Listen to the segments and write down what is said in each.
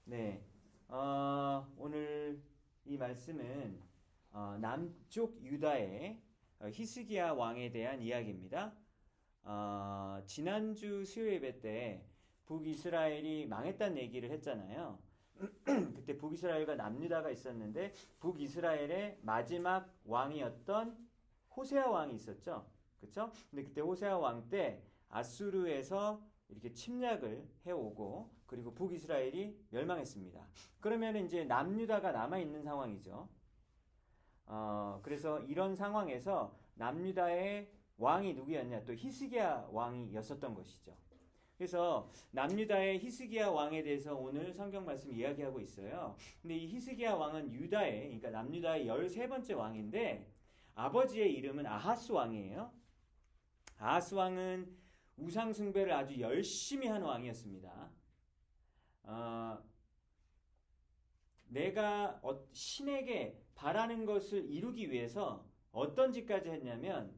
네, 오늘 이 말씀은 남쪽 유다의 히스기야 왕에 대한 이야기입니다. 지난주 수요 예배 때 북이스라엘이 망했다는 얘기를 했잖아요. 그때 북이스라엘과 남유다가 있었는데 북이스라엘의 마지막 왕이었던 호세아 왕이 있었죠. 그렇죠? 근데 그때 호세아 왕 때 아수르에서 이렇게 침략을 해오고 그리고 북이스라엘이 멸망했습니다. 그러면 이제 남유다가 남아 있는 상황이죠. 그래서 이런 상황에서 남유다의 왕이 누구였냐? 또 히스기야 왕이었었던 것이죠. 그래서 남유다의 히스기야 왕에 대해서 오늘 성경 말씀 이야기하고 있어요. 근데 이 히스기야 왕은 유다의, 그러니까 남유다의 13번째 왕인데 아버지의 이름은 아하스 왕이에요. 아하스 왕은 우상 숭배를 아주 열심히 한 왕이었습니다. 내가 신에게 바라는 것을 이루기 위해서 어떤 짓까지 했냐면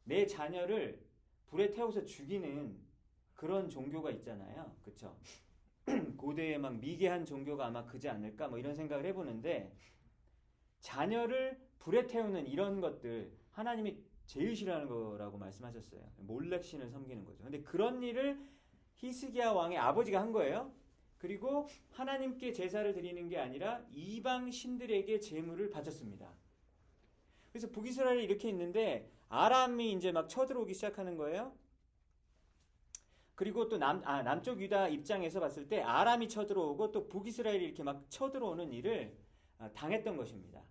내 자녀를 불에 태워서 죽이는 그런 종교가 있잖아요. 그쵸? 고대에 막 미개한 종교가 아마 그지 않을까 뭐 이런 생각을 해보는데 자녀를 불에 태우는 이런 것들 하나님이 제일 싫어하는 거라고 말씀하셨어요. 몰렉신을 섬기는 거죠. 근데 그런 일을 히스기야 왕의 아버지가 한 거예요. 그리고 하나님께 제사를 드리는 게 아니라 이방 신들에게 제물을 바쳤습니다. 그래서 북이스라엘이 이렇게 있는데 아람이 이제 막 쳐들어오기 시작하는 거예요. 그리고 또 남쪽 유다 입장에서 봤을 때 아람이 쳐들어오고 또 북이스라엘이 이렇게 막 쳐들어오는 일을 당했던 것입니다.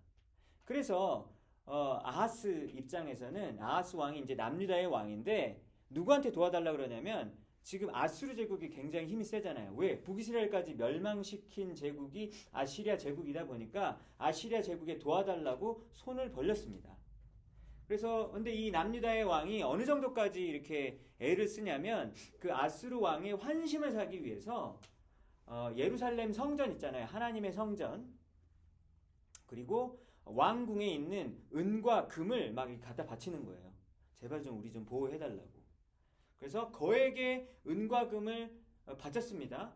그래서 아하스 입장에서는 아하스 왕이 이제 남유다의 왕인데 누구한테 도와달라 그러냐면 지금 아수르 제국이 굉장히 힘이 세잖아요. 왜? 북이스라엘까지 멸망시킨 제국이 아시리아 제국이다 보니까 아시리아 제국에 도와달라고 손을 벌렸습니다. 그래서 근데 이 남유다의 왕이 어느 정도까지 이렇게 애를 쓰냐면 그 아수르 왕의 환심을 사기 위해서 예루살렘 성전 있잖아요. 하나님의 성전. 그리고 왕궁에 있는 은과 금을 막 갖다 바치는 거예요. 제발 좀 우리 좀 보호해달라고. 그래서 거액의 은과 금을 바쳤습니다.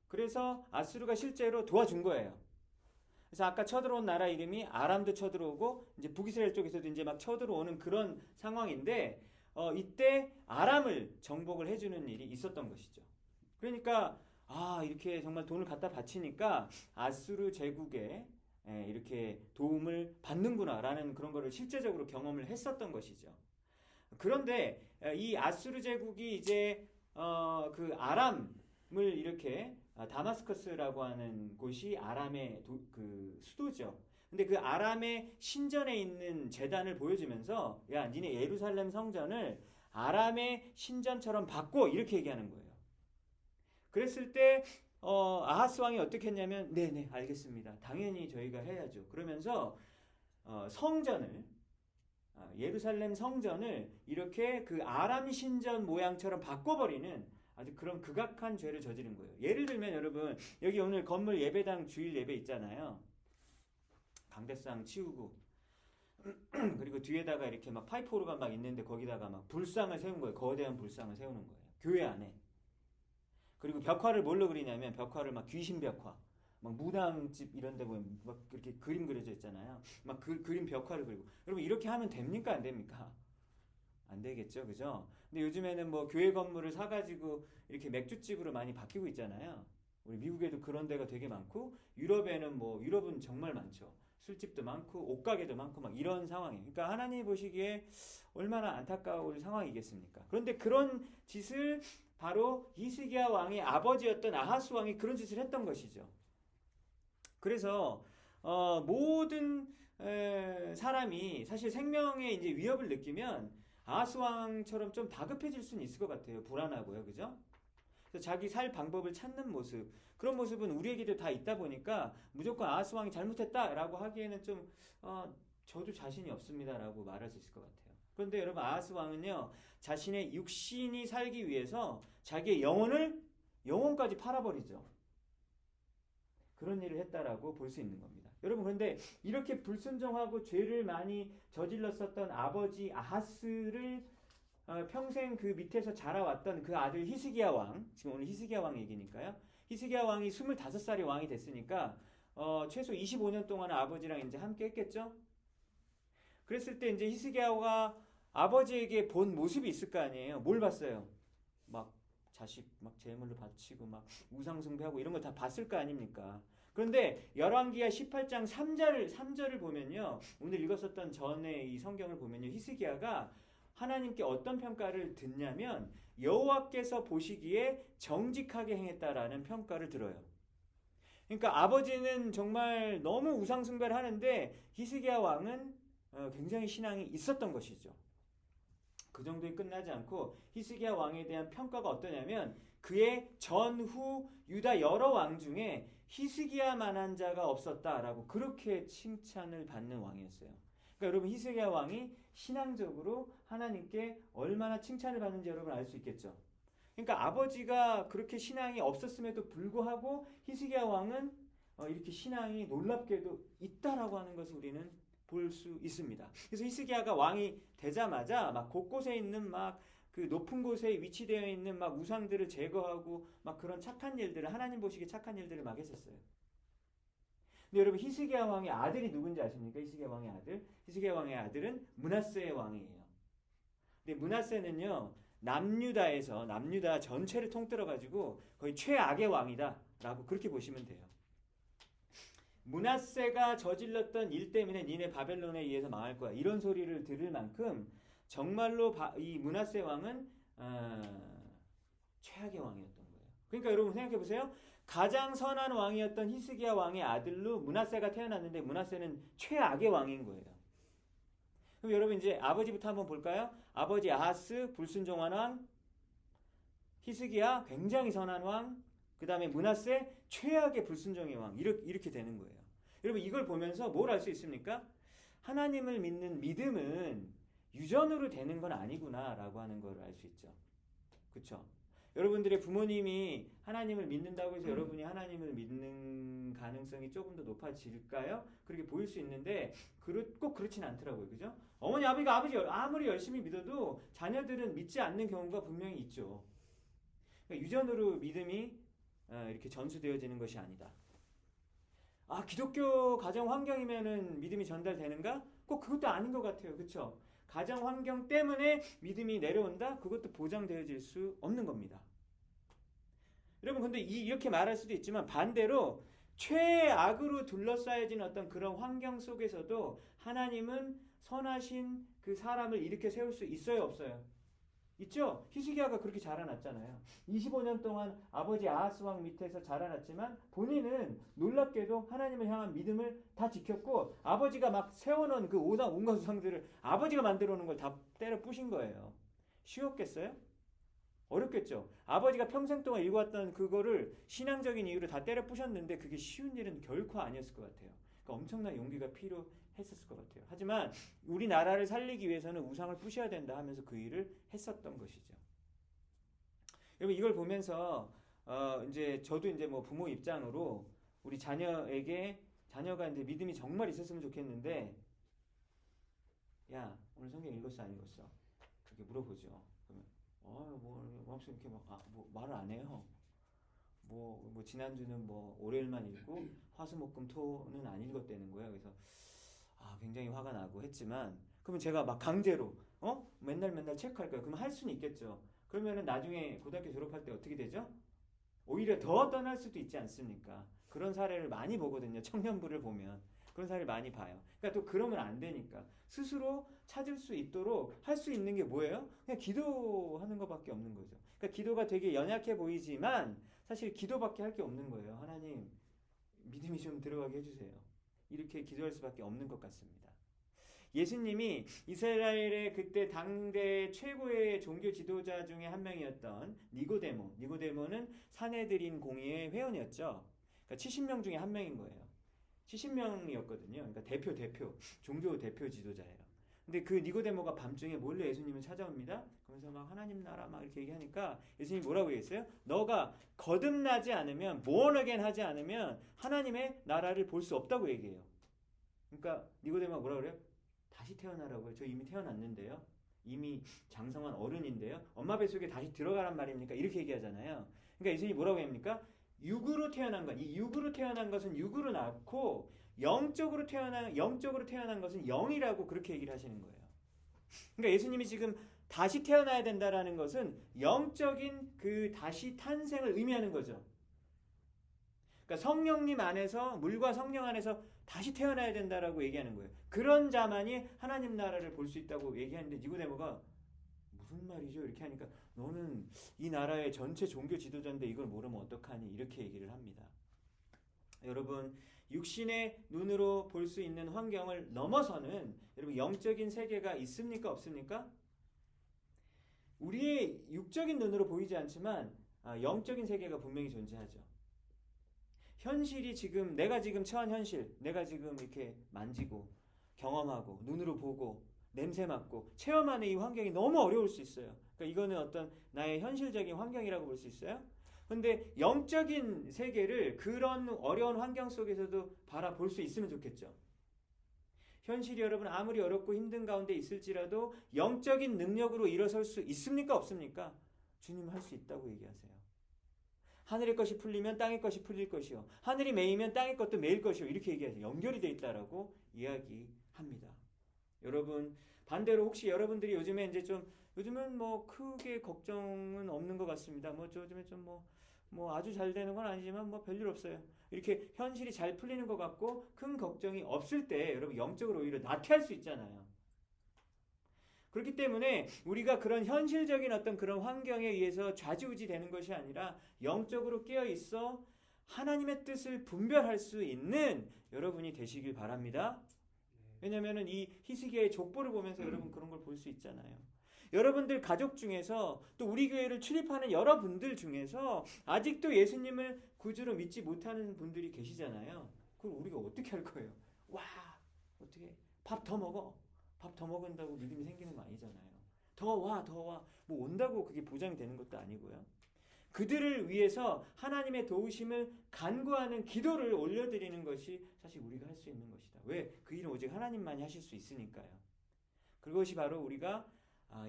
그래서 아수르가 실제로 도와준 거예요. 그래서 아까 쳐들어온 나라 이름이 아람도 쳐들어오고 이제 북이스라엘 쪽에서도 이제 막 쳐들어오는 그런 상황인데 이때 아람을 정복을 해주는 일이 있었던 것이죠. 그러니까 이렇게 정말 돈을 갖다 바치니까 아수르 제국에 이렇게 도움을 받는구나라는 그런 거를 실제적으로 경험을 했었던 것이죠. 그런데 이 아수르 제국이 이제 그 아람을 이렇게 다마스커스라고 하는 곳이 아람의 그 수도죠. 근데 그 아람의 신전에 있는 제단을 보여주면서 야, 니네 예루살렘 성전을 아람의 신전처럼 바꿔 이렇게 얘기하는 거예요. 그랬을 때 아하스 왕이 어떻게 했냐면 네네 알겠습니다. 당연히 저희가 해야죠. 그러면서 성전을 예루살렘 성전을 이렇게 그 아람 신전 모양처럼 바꿔버리는 아주 그런 극악한 죄를 저지른 거예요. 예를 들면 여러분 여기 오늘 건물 예배당 주일 예배 있잖아요. 강대상 치우고 그리고 뒤에다가 이렇게 막 파이프 오르간 막 있는데 거기다가 막 불상을 세운 거예요. 거대한 불상을 세우는 거예요. 교회 안에. 그리고 벽화를 뭘로 그리냐면 벽화를 막 귀신 벽화. 막 무당집 이런 데 보면 막 그렇게 그림 그려져 있잖아요. 막 그림 벽화를 그리고. 여러분 이렇게 하면 됩니까? 안 됩니까? 안 되겠죠. 그죠? 근데 요즘에는 뭐 교회 건물을 사가지고 이렇게 맥주집으로 많이 바뀌고 있잖아요. 우리 미국에도 그런 데가 되게 많고 유럽에는 뭐 유럽은 정말 많죠. 술집도 많고 옷가게도 많고 막 이런 상황이에요. 그러니까 하나님이 보시기에 얼마나 안타까울 상황이겠습니까? 그런데 그런 짓을 바로 히스기야 왕의 아버지였던 아하스 왕이 그런 짓을 했던 것이죠. 그래서 모든 사람이 사실 생명에 이제 위협을 느끼면 아하스 왕처럼 좀 다급해질 수는 있을 것 같아요. 불안하고요, 그죠? 그래서 자기 살 방법을 찾는 모습 그런 모습은 우리에게도 다 있다 보니까 무조건 아하스 왕이 잘못했다라고 하기에는 좀 저도 자신이 없습니다라고 말할 수 있을 것 같아요. 그런데 여러분 아하스 왕은요 자신의 육신이 살기 위해서 자기의 영혼까지 팔아버리죠. 그런 일을 했다라고 볼 수 있는 겁니다. 여러분 그런데 이렇게 불순종하고 죄를 많이 저질렀었던 아버지 아하스를 평생 그 밑에서 자라왔던 그 아들 히스기야 왕, 지금 오늘 히스기야 왕 얘기니까요. 히스기야 왕이 25살이 왕이 됐으니까 최소 25년 동안 아버지랑 이제 함께 했겠죠. 그랬을 때 이제 히스기야가 아버지에게 본 모습이 있을 거 아니에요. 뭘 봤어요? 막 자식 막 제물로 바치고 막 우상 숭배하고 이런 거 다 봤을 거 아닙니까? 그런데 열왕기하 18장 3절을 보면요. 오늘 읽었었던 전에 이 성경을 보면요. 히스기야가 하나님께 어떤 평가를 듣냐면 여호와께서 보시기에 정직하게 행했다라는 평가를 들어요. 그러니까 아버지는 정말 너무 우상 숭배를 하는데 히스기야 왕은 굉장히 신앙이 있었던 것이죠. 그 정도에 끝나지 않고 히스기야 왕에 대한 평가가 어떠냐면 그의 전후 유다 여러 왕 중에 히스기야만한 자가 없었다라고 그렇게 칭찬을 받는 왕이었어요. 그러니까 여러분 히스기야 왕이 신앙적으로 하나님께 얼마나 칭찬을 받는지 여러분 알 수 있겠죠. 그러니까 아버지가 그렇게 신앙이 없었음에도 불구하고 히스기야 왕은 이렇게 신앙이 놀랍게도 있다라고 하는 것을 우리는 볼 수 있습니다. 그래서 히스기야가 왕이 되자마자 막 곳곳에 있는 막 그 높은 곳에 위치되어 있는 막 우상들을 제거하고 막 그런 착한 일들을 하나님 보시기에 착한 일들을 막 했었어요. 근데 여러분 히스기야 왕의 아들이 누군지 아십니까? 히스기야 왕의 아들. 히스기야 왕의 아들은 므낫세 왕이에요. 근데 므낫세는요 남유다 전체를 통틀어 가지고 거의 최악의 왕이다라고 그렇게 보시면 돼요. 므낫세가 저질렀던 일 때문에 니네 바벨론에 의해서 망할 거야. 이런 소리를 들을 만큼 정말로 이 므낫세 왕은 최악의 왕이었던 거예요. 그러니까 여러분 생각해 보세요. 가장 선한 왕이었던 히스기야 왕의 아들로 므낫세가 태어났는데 므낫세는 최악의 왕인 거예요. 그럼 여러분 이제 아버지부터 한번 볼까요? 아버지 아하스 불순종한 왕, 히스기야 굉장히 선한 왕, 그 다음에 므낫세 최악의 불순종의 왕 이렇게 되는 거예요. 여러분 이걸 보면서 뭘 알 수 있습니까? 하나님을 믿는 믿음은 유전으로 되는 건 아니구나라고 하는 걸 알 수 있죠. 그렇죠? 여러분들의 부모님이 하나님을 믿는다고 해서 여러분이 하나님을 믿는 가능성이 조금 더 높아질까요? 그렇게 보일 수 있는데 꼭 그렇진 않더라고요. 그죠? 어머니 아버지가 아무리 열심히 믿어도 자녀들은 믿지 않는 경우가 분명히 있죠. 그러니까 유전으로 믿음이 이렇게 전수되어지는 것이 아니다. 기독교 가정 환경이면은 믿음이 전달되는가? 꼭 그것도 아닌 것 같아요. 그렇죠? 가정 환경 때문에 믿음이 내려온다? 그것도 보장되어질 수 없는 겁니다. 여러분 근데 이렇게 말할 수도 있지만 반대로 최악으로 둘러싸여진 어떤 그런 환경 속에서도 하나님은 선하신 그 사람을 일으켜 세울 수 있어요, 없어요? 있죠? 히스기야가 그렇게 자라났잖아요. 25년 동안 아버지 아하스 왕 밑에서 자라났지만 본인은 놀랍게도 하나님을 향한 믿음을 다 지켰고 아버지가 막 세워놓은 그 온갖 우상들을 아버지가 만들어 놓은 걸 다 때려 부신 거예요. 쉬웠겠어요? 어렵겠죠. 아버지가 평생 동안 일궈왔던 그거를 신앙적인 이유로 다 때려 부셨는데 그게 쉬운 일은 결코 아니었을 것 같아요. 그러니까 엄청난 용기가 필요했었을 것 같아요. 하지만 우리나라를 살리기 위해서는 우상을 부셔야 된다 하면서 그 일을 했었던 것이죠. 여러분 이걸 보면서 이제 저도 이제 뭐 부모 입장으로 우리 자녀가 이제 믿음이 정말 있었으면 좋겠는데 야 오늘 성경 읽었어 안 읽었어? 그렇게 물어보죠. 이렇게 말을 안 해요. 지난주는 월요일만 읽고 화수목금토는 안 읽었다는 거예요. 그래서 굉장히 화가 나고 했지만 그러면 제가 막 강제로 맨날 체크할 거예요. 그러면 할 수는 있겠죠. 그러면은 나중에 고등학교 졸업할 때 어떻게 되죠? 오히려 더 떠날 수도 있지 않습니까? 그런 사례를 많이 보거든요. 청년부를 보면 그런 사례를 많이 봐요. 그러니까 또 그러면 안 되니까 스스로 찾을 수 있도록 할 수 있는 게 뭐예요? 그냥 기도하는 것밖에 없는 거죠. 그러니까 기도가 되게 연약해 보이지만 사실 기도밖에 할 게 없는 거예요. 하나님 믿음이 좀 들어가게 해주세요. 이렇게 기도할 수밖에 없는 것 같습니다. 예수님이 이스라엘의 그때 당대 최고의 종교 지도자 중에 한 명이었던 니고데모는 사내들인 공의회 회원이었죠. 그러니까 70명 중에 한 명인 거예요. 70명이었거든요. 그러니까 대표 종교 대표 지도자예요. 근데 그 니고데모가 밤중에 몰래 예수님을 찾아옵니다. 그러면서 막 하나님 나라 막 이렇게 얘기하니까 예수님이 뭐라고 얘기했어요? 너가 거듭나지 않으면 born again 하지 않으면 하나님의 나라를 볼 수 없다고 얘기해요. 그러니까 니고데모가 뭐라 그래요? 다시 태어나라고요. 저 이미 태어났는데요. 이미 장성한 어른인데요. 엄마 뱃속에 다시 들어가란 말입니까? 이렇게 얘기하잖아요. 그러니까 예수님이 뭐라고 합니까? 육으로 태어난 것, 이 육으로 태어난 것은 육으로 낳고 영적으로 태어난 것은 영이라고 그렇게 얘기를 하시는 거예요. 그러니까 예수님이 지금 다시 태어나야 된다라는 것은 영적인 그 다시 탄생을 의미하는 거죠. 그러니까 성령님 안에서 물과 성령 안에서 다시 태어나야 된다라고 얘기하는 거예요. 그런 자만이 하나님 나라를 볼 수 있다고 얘기하는데 니고데모가 무슨 말이죠? 이렇게 하니까 너는 이 나라의 전체 종교 지도자인데 이걸 모르면 어떡하니? 이렇게 얘기를 합니다. 여러분 육신의 눈으로 볼 수 있는 환경을 넘어서는 여러분 영적인 세계가 있습니까? 없습니까? 우리의 육적인 눈으로 보이지 않지만 영적인 세계가 분명히 존재하죠. 현실이 지금 내가 지금 처한 현실, 내가 지금 이렇게 만지고 경험하고 눈으로 보고 냄새 맡고 체험하는 이 환경이 너무 어려울 수 있어요. 그러니까 이거는 어떤 나의 현실적인 환경이라고 볼 수 있어요. 근데 영적인 세계를 그런 어려운 환경 속에서도 바라볼 수 있으면 좋겠죠. 현실이 여러분 아무리 어렵고 힘든 가운데 있을지라도 영적인 능력으로 일어설 수 있습니까? 없습니까? 주님 할 수 있다고 얘기하세요. 하늘의 것이 풀리면 땅의 것이 풀릴 것이요. 하늘이 매이면 땅의 것도 매일 것이요. 이렇게 얘기하세요. 연결이 되어 있다라고 이야기합니다. 여러분 반대로 혹시 여러분들이 요즘에 이제 좀 요즘은 뭐 크게 걱정은 없는 것 같습니다. 뭐 요즘에 좀 뭐 아주 잘 되는 건 아니지만 뭐 별일 없어요. 이렇게 현실이 잘 풀리는 것 같고 큰 걱정이 없을 때 여러분 영적으로 오히려 나태할 수 있잖아요. 그렇기 때문에 우리가 그런 현실적인 어떤 그런 환경에 의해서 좌지우지 되는 것이 아니라 영적으로 깨어 있어 하나님의 뜻을 분별할 수 있는 여러분이 되시길 바랍니다. 왜냐하면 이 히스기야의 족보를 보면서 여러분 그런 걸 볼 수 있잖아요. 여러분들 가족 중에서 또 우리 교회를 출입하는 여러분들 중에서 아직도 예수님을 구주로 믿지 못하는 분들이 계시잖아요. 그럼 우리가 어떻게 할 거예요? 와 어떻게 밥 더 먹어. 밥 더 먹은다고 믿음이 생기는 거 아니잖아요. 더 와. 뭐 온다고 그게 보장이 되는 것도 아니고요. 그들을 위해서 하나님의 도우심을 간구하는 기도를 올려드리는 것이 사실 우리가 할 수 있는 것이다. 왜? 그 일은 오직 하나님만이 하실 수 있으니까요. 그것이 바로 우리가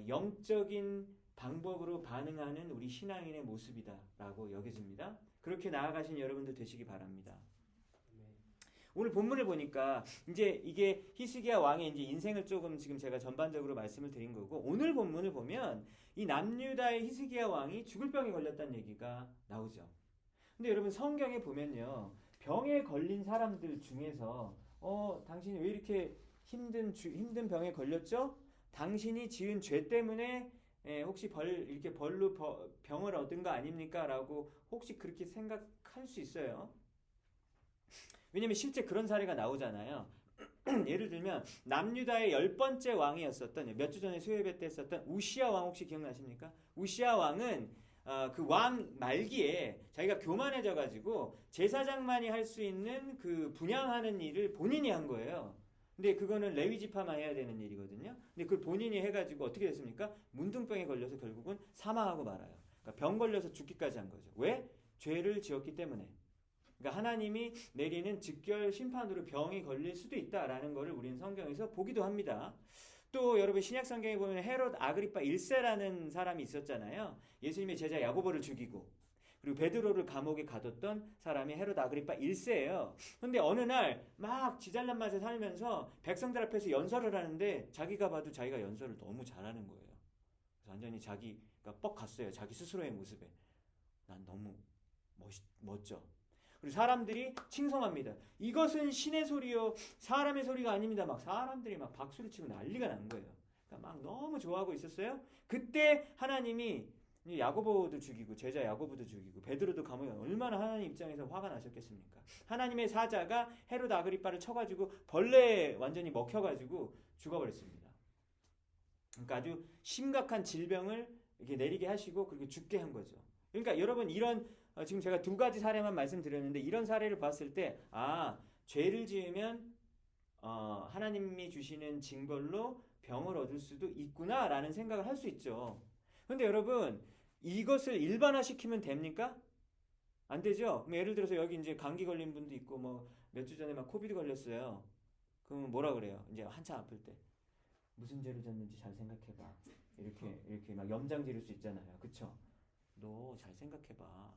영적인 방법으로 반응하는 우리 신앙인의 모습이다라고 여겨집니다. 그렇게 나아가신 여러분들 되시기 바랍니다. 오늘 본문을 보니까 이제 이게 히스기야 왕의 이제 인생을 조금 지금 제가 전반적으로 말씀을 드린 거고 오늘 본문을 보면 이 남유다의 히스기야 왕이 죽을 병에 걸렸다는 얘기가 나오죠. 근데 여러분 성경에 보면요. 병에 걸린 사람들 중에서 당신이 왜 이렇게 힘든 병에 걸렸죠? 당신이 지은 죄 때문에 혹시 이렇게 벌로 병을 얻은 거 아닙니까? 라고 혹시 그렇게 생각할 수 있어요. 왜냐면 실제 그런 사례가 나오잖아요. 예를 들면 남유다의 10번째 왕이었었던 몇 주 전에 수요예배 때 했었던 우시야 왕 혹시 기억나십니까? 우시야 왕은 그 왕 말기에 자기가 교만해져 가지고 제사장만이 할 수 있는 그 분향하는 일을 본인이 한 거예요. 근데 그거는 레위 지파만 해야 되는 일이거든요. 근데 그걸 본인이 해가지고 어떻게 됐습니까? 문둥병에 걸려서 결국은 사망하고 말아요. 그러니까 병 걸려서 죽기까지 한 거죠. 왜? 죄를 지었기 때문에. 그러니까 하나님이 내리는 즉결 심판으로 병이 걸릴 수도 있다라는 것을 우리는 성경에서 보기도 합니다. 또 여러분 신약 성경에 보면 헤롯 아그리파 1세라는 사람이 있었잖아요. 예수님의 제자 야고보를 죽이고 그리고 베드로를 감옥에 가뒀던 사람이 헤롯 아그리파 1세예요. 근데 어느 날 막 지잘난 맛에 살면서 백성들 앞에서 연설을 하는데 자기가 봐도 자기가 연설을 너무 잘하는 거예요. 그래서 완전히 자기가 뻑 갔어요. 자기 스스로의 모습에. 난 너무 멋져. 그리고 사람들이 칭송합니다. 이것은 신의 소리요 사람의 소리가 아닙니다. 막 사람들이 막 박수를 치고 난리가 난 거예요. 그러니까 막 너무 좋아하고 있었어요. 그때 하나님이 야고보도 죽이고 제자 야고보도 죽이고 베드로도 감옥에 얼마나 하나님 입장에서 화가 나셨겠습니까? 하나님의 사자가 헤롯 아그리빠를 쳐가지고 벌레에 완전히 먹혀가지고 죽어버렸습니다. 그러니까 아주 심각한 질병을 이렇게 내리게 하시고 그렇게 죽게 한 거죠. 그러니까 여러분 이런 지금 제가 두 가지 사례만 말씀드렸는데 이런 사례를 봤을 때 죄를 지으면 하나님이 주시는 징벌로 병을 얻을 수도 있구나라는 생각을 할 수 있죠. 근데 여러분 이것을 일반화시키면 됩니까? 안 되죠. 예를 들어서 여기 이제 감기 걸린 분도 있고 뭐 몇 주 전에 막 코비드 걸렸어요. 그러면 뭐라 그래요? 이제 한참 아플 때 무슨 죄를 졌는지 잘 생각해봐. 이렇게 막 염장 지를 수 있잖아요. 그쵸? 너 잘 생각해봐.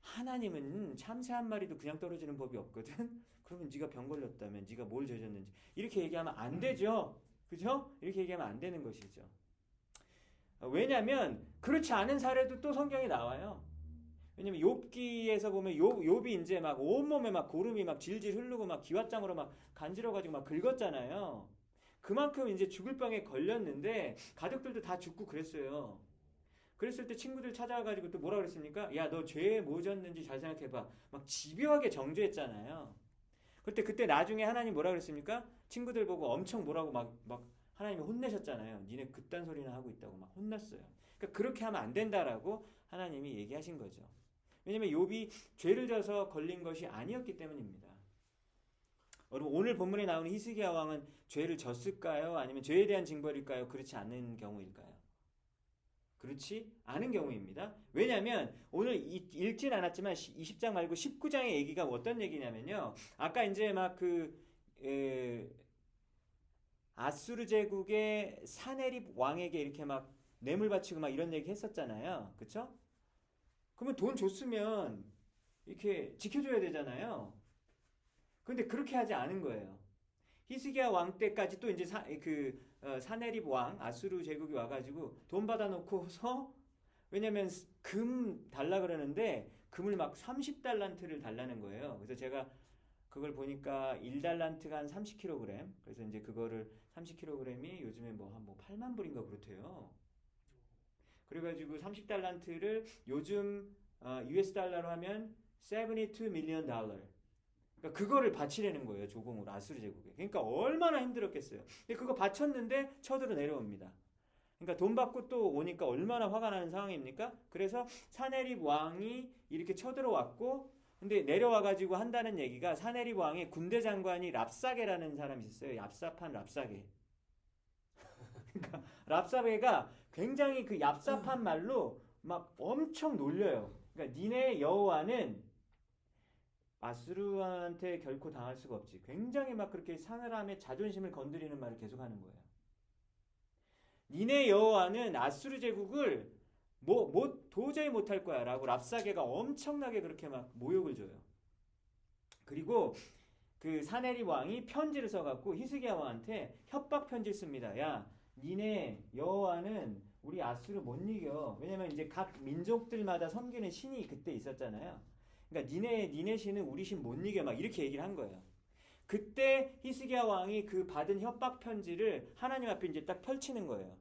하나님은 참새 한 마리도 그냥 떨어지는 법이 없거든. 그러면 네가 병 걸렸다면 네가 뭘 죄졌는지 이렇게 얘기하면 안 되죠. 그죠? 이렇게 얘기하면 안 되는 것이죠. 왜냐하면 그렇지 않은 사례도 또 성경에 나와요. 왜냐면 욥기에서 보면 욥이 이제 막 온몸에 막 고름이 막 질질 흐르고 막 기왓장으로 막 간지러가지고 막 긁었잖아요. 그만큼 이제 죽을 병에 걸렸는데 가족들도 다 죽고 그랬어요. 그랬을 때 친구들 찾아와가지고 또 뭐라 그랬습니까? 야, 너 죄에 뭐 졌는지 잘 생각해봐. 막 집요하게 정죄했잖아요. 그때 나중에 하나님 뭐라 그랬습니까? 친구들 보고 엄청 뭐라고 막 하나님이 혼내셨잖아요. 니네 그딴 소리나 하고 있다고 막 혼났어요. 그러니까 그렇게 하면 안 된다라고 하나님이 얘기하신 거죠. 왜냐면 욥이 죄를 져서 걸린 것이 아니었기 때문입니다. 여러분 오늘 본문에 나오는 히스기야 왕은 죄를 졌을까요? 아니면 죄에 대한 징벌일까요? 그렇지 않은 경우일까요? 그렇지 않은 경우입니다. 왜냐하면 오늘 읽진 않았지만 20장 말고 19장의 얘기가 어떤 얘기냐면요. 아까 이제 막 아수르 제국의 사네립 왕에게 이렇게 막 뇌물 바치고 막 이런 얘기 했었잖아요. 그쵸? 그러면 돈 줬으면 이렇게 지켜줘야 되잖아요. 근데 그렇게 하지 않은 거예요. 히스기야 왕 때까지 또 이제 사네립 왕 아수르 제국이 와가지고 돈 받아놓고서 왜냐면 금 달라 그러는데 금을 막 30달란트를 달라는 거예요. 그래서 제가 그걸 보니까 1달란트가 한 30kg. 그래서 이제 그거를 30kg이 요즘에 한 8만 불인가 그렇대요. 그래가지고 30달란트를 요즘 US 달러로 하면 72 밀리언 달러. 그러니까 그거를 바치려는 거예요. 조공으로 아수르 제국에. 그러니까 얼마나 힘들었겠어요. 근데 그거 바쳤는데 쳐들어 내려옵니다. 그러니까 돈 받고 또 오니까 얼마나 화가 나는 상황입니까? 그래서 사네립 왕이 이렇게 쳐들어왔고 근데 내려와가지고 한다는 얘기가 사네립 왕의 군대 장관이 랍사게라는 사람이 있었어요. 얍삽한 랍사게. 그러니까 랍사게가 굉장히 그 얍삽한 말로 막 엄청 놀려요. 그러니까 니네 여호와는 아수르한테 결코 당할 수가 없지. 굉장히 막 그렇게 사람의 자존심을 건드리는 말을 계속하는 거예요. 니네 여호와는 아수르 제국을 도저히 못할 거야 라고 랍사게가 엄청나게 그렇게 막 모욕을 줘요. 그리고 그 사네립 왕이 편지를 써갖고 히스기야 왕한테 협박 편지를 씁니다. 야, 니네 여호와는 우리 아수르 못 이겨. 왜냐면 이제 각 민족들마다 섬기는 신이 그때 있었잖아요. 그러니까 니네 신은 우리 신 못 이겨. 막 이렇게 얘기를 한 거예요. 그때 히스기야 왕이 그 받은 협박 편지를 하나님 앞에 이제 딱 펼치는 거예요.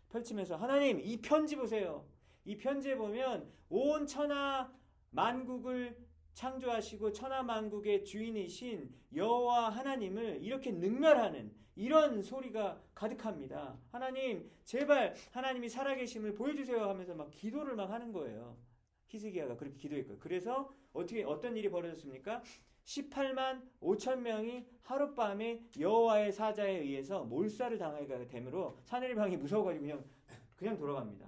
펼치면서 하나님 이 편지 보세요. 이 편지에 보면 온 천하 만국을 창조하시고 천하 만국의 주인이신 여호와 하나님을 이렇게 능멸하는 이런 소리가 가득합니다. 하나님 제발 하나님이 살아계심을 보여주세요 하면서 막 기도를 막 하는 거예요. 히스기야가 그렇게 기도했고요. 그래서 어떤 일이 벌어졌습니까? 18만 5천 명이 하룻밤에 여호와의 사자에 의해서 몰살을 당하게 되므로 사네립 왕이 무서워가지고 그냥 돌아갑니다.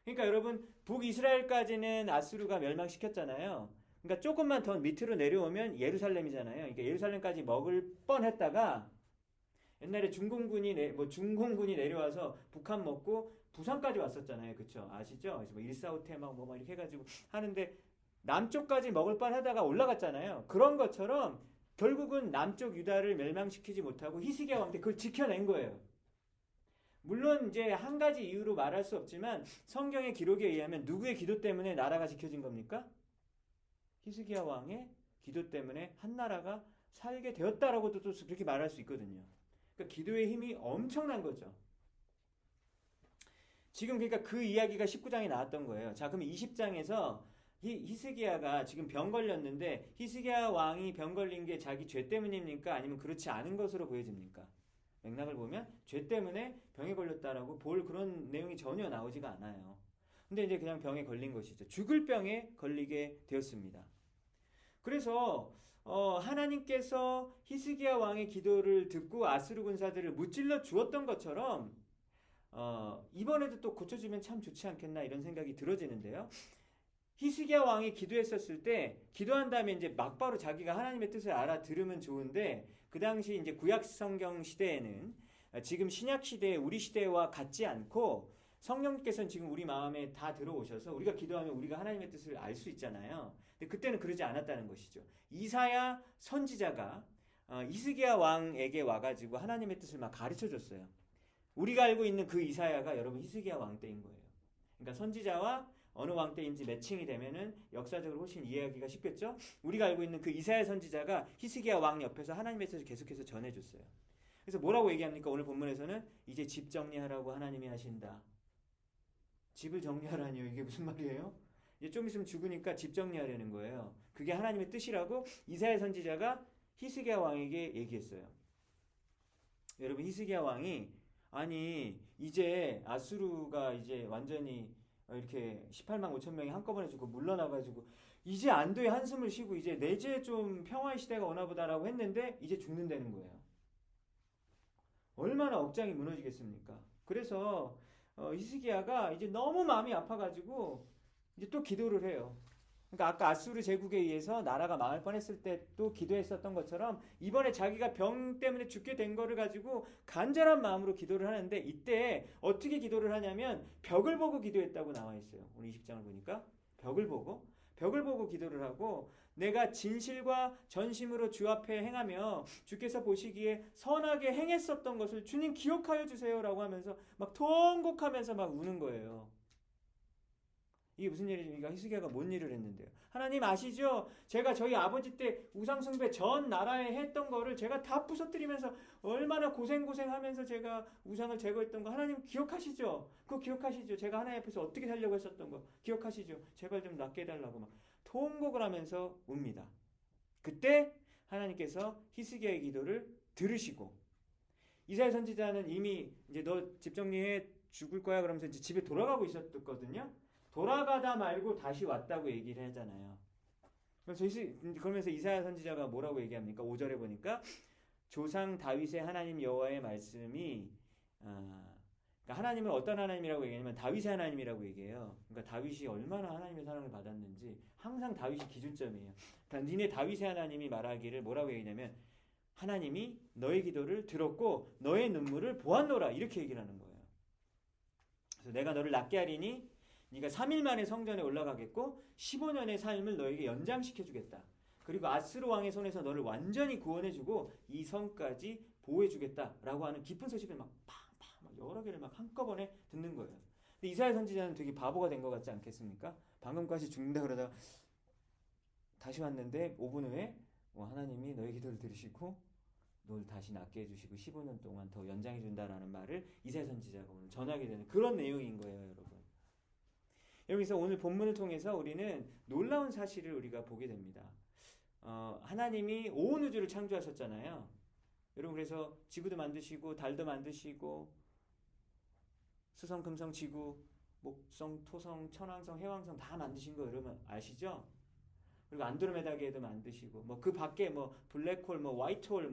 그러니까 여러분 북이스라엘까지는 아수르가 멸망시켰잖아요. 그러니까 조금만 더 밑으로 내려오면 예루살렘이잖아요. 그러니까 예루살렘까지 먹을 뻔했다가 옛날에 중공군이 내려와서 북한 먹고 부산까지 왔었잖아요. 그쵸? 아시죠? 그래서 뭐 일사후퇴 막 이렇게 해가지고 하는데 남쪽까지 먹을 뻔 하다가 올라갔잖아요. 그런 것처럼 결국은 남쪽 유다를 멸망시키지 못하고 히스기야 왕 때 그걸 지켜낸 거예요. 물론 이제 한 가지 이유로 말할 수 없지만 성경의 기록에 의하면 누구의 기도 때문에 나라가 지켜진 겁니까? 히스기야 왕의 기도 때문에 한 나라가 살게 되었다라고도 또 그렇게 말할 수 있거든요. 그러니까 기도의 힘이 엄청난 거죠. 지금 그러니까 그 이야기가 19장에 나왔던 거예요. 자, 그럼 20장에서 히스기야가 지금 병 걸렸는데 히스기야 왕이 병 걸린 게 자기 죄 때문입니까? 아니면 그렇지 않은 것으로 보여집니까? 맥락을 보면 죄 때문에 병에 걸렸다라고 볼 그런 내용이 전혀 나오지가 않아요. 근데 이제 그냥 병에 걸린 것이죠. 죽을 병에 걸리게 되었습니다. 그래서 하나님께서 히스기야 왕의 기도를 듣고 아수르 군사들을 무찔러 주었던 것처럼 이번에도 또 고쳐주면 참 좋지 않겠나 이런 생각이 들어지는데요. 히스기야 왕이 기도했었을 때 기도한 다음에 이제 막바로 자기가 하나님의 뜻을 알아들으면 좋은데 그 당시 이제 구약 성경 시대에는 지금 신약 시대 우리 시대와 같지 않고 성령께서는 지금 우리 마음에 다 들어오셔서 우리가 기도하면 우리가 하나님의 뜻을 알 수 있잖아요. 근데 그때는 그러지 않았다는 것이죠. 이사야 선지자가 히스기야 왕에게 와가지고 하나님의 뜻을 막 가르쳐 줬어요. 우리가 알고 있는 그 이사야가 여러분 히스기야 왕 때인 거예요. 그러니까 선지자와 어느 왕 때인지 매칭이 되면은 역사적으로 훨씬 이해하기가 쉽겠죠? 우리가 알고 있는 그 이사야 선지자가 히스기야 왕 옆에서 하나님의 뜻을 계속해서 전해줬어요. 그래서 뭐라고 얘기합니까? 오늘 본문에서는 이제 집 정리하라고 하나님이 하신다. 집을 정리하라니요? 이게 무슨 말이에요? 이제 좀 있으면 죽으니까 집 정리하려는 거예요. 그게 하나님의 뜻이라고 이사야 선지자가 히스기야 왕에게 얘기했어요. 여러분 히스기야 왕이 아니 이제 아수르가 이제 완전히 이렇게 18만 5천 명이 한꺼번에 죽고 물러나가지고 이제 안도의 한숨을 쉬고 이제 내재 좀 평화의 시대가 오나 보다라고 했는데 이제 죽는다는 거예요. 얼마나 억장이 무너지겠습니까? 그래서 히스기야가 이제 너무 마음이 아파가지고 이제 또 기도를 해요. 그러니까 아까 아수르 제국에 의해서 나라가 망할 뻔했을 때 또 기도했었던 것처럼 이번에 자기가 병 때문에 죽게 된 거를 가지고 간절한 마음으로 기도를 하는데 이때 어떻게 기도를 하냐면 벽을 보고 기도했다고 나와 있어요. 오늘 20장을 보니까 벽을 보고 기도를 하고 내가 진실과 전심으로 주 앞에 행하며 주께서 보시기에 선하게 행했었던 것을 주님 기억하여 주세요라고 하면서 막 통곡하면서 막 우는 거예요. 이게 무슨 일입니까? 히스기야가 뭔 일을 했는데요? 하나님 아시죠? 제가 저희 아버지 때 우상숭배 전 나라에 했던 거를 제가 다 부서뜨리면서 얼마나 고생하면서 제가 우상을 제거했던 거 하나님 기억하시죠? 그거 기억하시죠? 제가 하나님 앞에서 어떻게 살려고 했었던 거 기억하시죠? 제발 좀 낫게 해달라고 막 통곡을 하면서 웁니다. 그때 하나님께서 히스기야의 기도를 들으시고 이사야 선지자는 이미 이제 너 집 정리해 죽을 거야 그러면서 이제 집에 돌아가고 있었거든요. 돌아가다 말고 다시 왔다고 얘기를 하잖아요. 그러면서 이사야 선지자가 뭐라고 얘기합니까? 5절에 보니까 조상 다윗의 하나님 여호와의 말씀이 그러니까 하나님을 어떤 하나님이라고 얘기하냐면 다윗의 하나님이라고 얘기해요. 그러니까 다윗이 얼마나 하나님의 사랑을 받았는지 항상 다윗이 기준점이에요. 그러니까 니네 다윗의 하나님이 말하기를 뭐라고 얘기냐면 하나님이 너의 기도를 들었고 너의 눈물을 보았노라 이렇게 얘기를 하는 거예요. 그래서 내가 너를 낫게 하리니 네가 3일 만에 성전에 올라가겠고 15년의 삶을 너에게 연장시켜주겠다. 그리고 아스루 왕의 손에서 너를 완전히 구원해주고 이 성까지 보호해주겠다라고 하는 깊은 소식을 막 여러 개를 막 한꺼번에 듣는 거예요. 근데 이사야 선지자는 되게 바보가 된 것 같지 않겠습니까? 방금까지 죽는다 그러다가 다시 왔는데 5분 후에 하나님이 너의 기도를 들으시고 널 다시 낫게 해주시고 15년 동안 더 연장해준다라는 말을 이사야 선지자가 오늘 전하게 되는 그런 내용인 거예요, 여러분. 여기서 오늘 본문을 통해서 우리는 놀라운 사실을 우리가 보게 됩니다. 하나님이 온 우주를 창조하셨잖아요. 여러분 그래서 지구도 만드시고 달도 만드시고 수성, 금성, 지구, 목성, 토성, 천왕성, 해왕성 다 만드신 거 여러분 아시죠? 그리고 안드로메다계도 만드시고 그 밖에 블랙홀, 화이트홀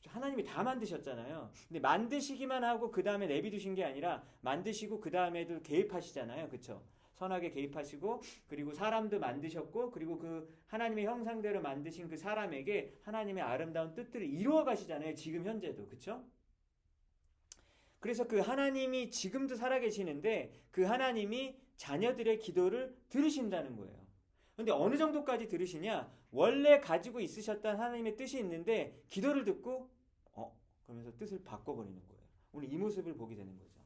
하나님이 다 만드셨잖아요. 근데 만드시기만 하고 그 다음에 내비두신 게 아니라 만드시고 그 다음에도 개입하시잖아요. 그렇죠? 선하게 개입하시고 그리고 사람도 만드셨고 그리고 그 하나님의 형상대로 만드신 그 사람에게 하나님의 아름다운 뜻들을 이루어 가시잖아요. 지금 현재도. 그렇죠? 그래서 그 하나님이 지금도 살아계시는데 그 하나님이 자녀들의 기도를 들으신다는 거예요. 근데 어느 정도까지 들으시냐? 원래 가지고 있으셨던 하나님의 뜻이 있는데 기도를 듣고 그러면서 뜻을 바꿔버리는 거예요. 오늘 이 모습을 보게 되는 거죠.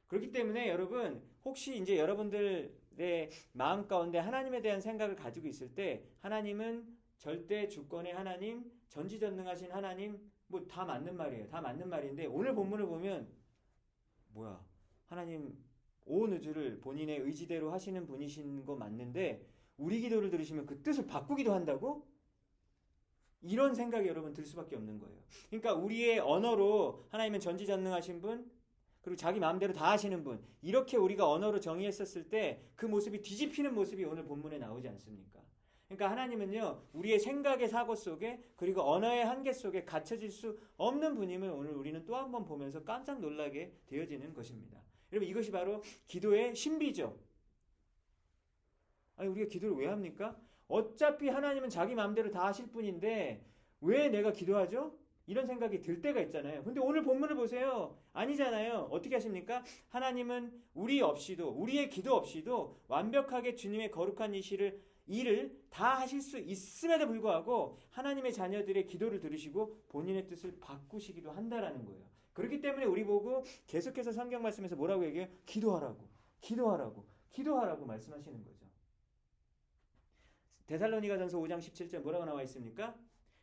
그렇기 때문에 여러분 혹시 이제 여러분들의 마음 가운데 하나님에 대한 생각을 가지고 있을 때 하나님은 절대 주권의 하나님, 전지전능하신 하나님 다 맞는 말이에요. 다 맞는 말인데 오늘 본문을 보면 뭐야? 하나님 온 우주를 본인의 의지대로 하시는 분이신 거 맞는데 우리 기도를 들으시면 그 뜻을 바꾸기도 한다고? 이런 생각이 여러분 들 수밖에 없는 거예요. 그러니까 우리의 언어로 하나님은 전지전능하신 분 그리고 자기 마음대로 다 하시는 분 이렇게 우리가 언어로 정의했었을 때 그 모습이 뒤집히는 모습이 오늘 본문에 나오지 않습니까? 그러니까 하나님은요 우리의 생각의 사고 속에 그리고 언어의 한계 속에 갇혀질 수 없는 분임을 오늘 우리는 또 한 번 보면서 깜짝 놀라게 되어지는 것입니다. 여러분 이것이 바로 기도의 신비죠. 아니 우리가 기도를 왜 합니까? 어차피 하나님은 자기 마음대로 다 하실 분인데 왜 내가 기도하죠? 이런 생각이 들 때가 있잖아요. 근데 오늘 본문을 보세요. 아니잖아요. 어떻게 하십니까? 하나님은 우리의 기도 없이도 완벽하게 주님의 거룩한 일을 다 하실 수 있음에도 불구하고 하나님의 자녀들의 기도를 들으시고 본인의 뜻을 바꾸시기도 한다라는 거예요. 그렇기 때문에 우리 보고 계속해서 성경 말씀에서 뭐라고 얘기해요? 기도하라고 말씀하시는 거죠. 데살로니가전서 5장 17절 뭐라고 나와 있습니까?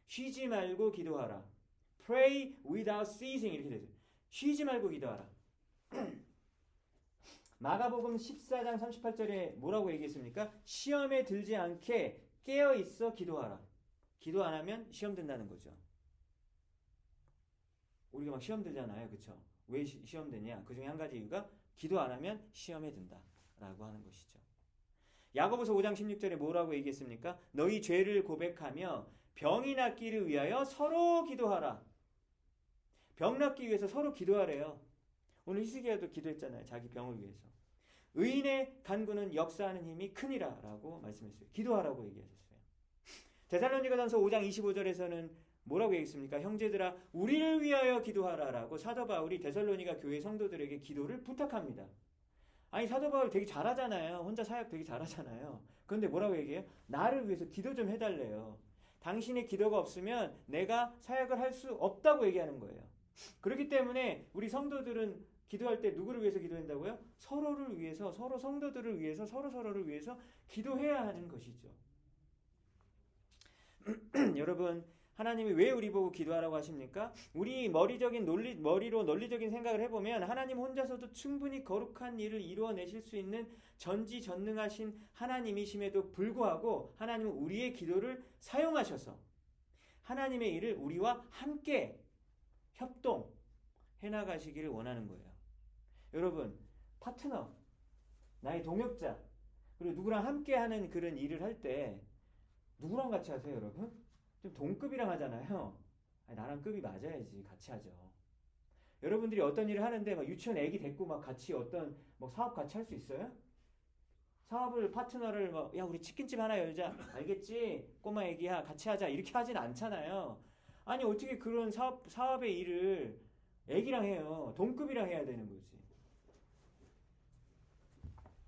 쉬지 말고 기도하라. Pray without ceasing 이렇게 되죠. 쉬지 말고 기도하라. 마가복음 14장 38절에 뭐라고 얘기했습니까? 시험에 들지 않게 깨어 있어 기도하라. 기도 안 하면 시험 든다는 거죠. 우리가 막 시험 들잖아요. 그렇죠? 왜 시험 드냐? 그 중에 한 가지 이유가 기도 안 하면 시험에 든다라고 하는 것이죠. 야고보서 5장 16절에 뭐라고 얘기했습니까? 너희 죄를 고백하며 병이 낫기를 위하여 서로 기도하라. 병 낫기 위해서 서로 기도하래요. 오늘 히스기야도 기도했잖아요. 자기 병을 위해서. 의인의 간구는 역사하는 힘이 크니라 라고 말씀했어요. 기도하라고 얘기하셨어요. 데살로니가전서 5장 25절에서는 뭐라고 얘기했습니까? 형제들아 우리를 위하여 기도하라 라고 사도 바울이 데살로니가 교회 성도들에게 기도를 부탁합니다. 아니 사도 바울 되게 잘하잖아요. 혼자 사역 되게 잘하잖아요. 그런데 뭐라고 얘기해요? 나를 위해서 기도 좀 해달래요. 당신의 기도가 없으면 내가 사역을 할 수 없다고 얘기하는 거예요. 그렇기 때문에 우리 성도들은 기도할 때 누구를 위해서 기도한다고요? 서로를 위해서, 서로 성도들을 위해서, 서로를 위해서 기도해야 하는 것이죠. 여러분, 하나님이 왜 우리 보고 기도하라고 하십니까? 우리 머리로 논리적인 생각을 해보면 하나님 혼자서도 충분히 거룩한 일을 이루어내실 수 있는 전지전능하신 하나님이심에도 불구하고 하나님은 우리의 기도를 사용하셔서 하나님의 일을 우리와 함께 협동해 나가시기를 원하는 거예요. 여러분, 파트너, 나의 동역자, 그리고 누구랑 함께 하는 그런 일을 할 때 누구랑 같이 하세요, 여러분? 좀 동급이랑 하잖아요. 아니, 나랑 급이 맞아야지 같이 하죠. 여러분들이 어떤 일을 하는데 막 유치원 애기 데리고 막 같이 어떤 뭐 사업 같이 할 수 있어요? 사업을 파트너를 야 우리 치킨집 하나 열자. 알겠지? 꼬마 애기야 같이 하자. 이렇게 하진 않잖아요. 아니 어떻게 그런 사업의 일을 애기랑 해요. 동급이랑 해야 되는 거지.